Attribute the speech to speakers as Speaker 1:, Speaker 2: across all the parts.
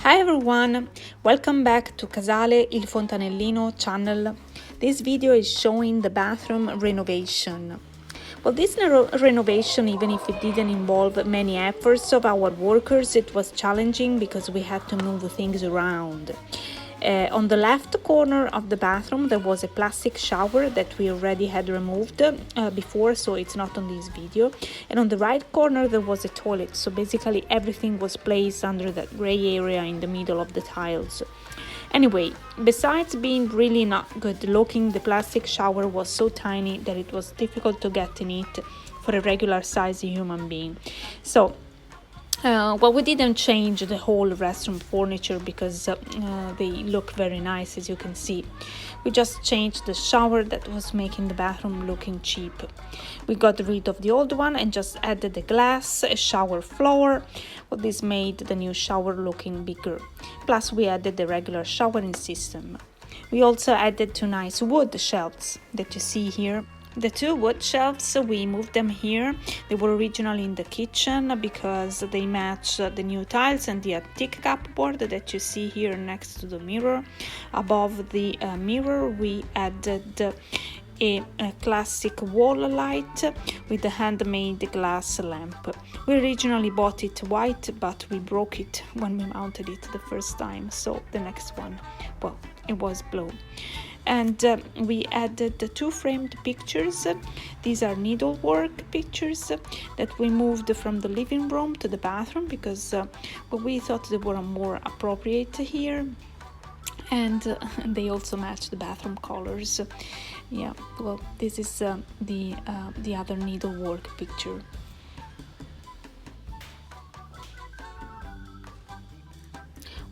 Speaker 1: Hi everyone, welcome back to Casale il Fontanellino channel. This video is showing the bathroom renovation. Well, this renovation, even if it didn't involve many efforts of our workers, it was challenging because we had to move things around. On the left corner of the bathroom there was a plastic shower that we already had removed before, so it's not on this video. And on the right corner there was a toilet, so basically everything was placed under that gray area in the middle of the tiles. Anyway, besides being really not good looking, the plastic shower was so tiny that it was difficult to get in it for a regular sized human being. So well, we didn't change the whole restroom furniture because they look very nice, as you can see. We just changed the shower that was making the bathroom looking cheap. We got rid of the old one and just added the glass, a shower floor. Well, this made the new shower looking bigger. Plus we added the regular showering system. We also added two nice wood shelves that you see here. The two wood shelves, we moved them here. They were originally in the kitchen because they match the new tiles and the antique cupboard that you see here next to the mirror. Above the mirror we added a classic wall light with a handmade glass lamp. We originally bought it white, but we broke it when we mounted it the first time, so the next one, well, it was blue. And we added the two framed pictures. These are needlework pictures that we moved from the living room to the bathroom because well, we thought they were more appropriate here, and they also match the bathroom colors. Yeah, well, this is the other needlework picture.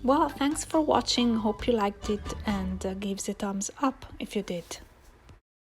Speaker 1: Well, thanks for watching. Hope you liked it, and give it a thumbs up if you did.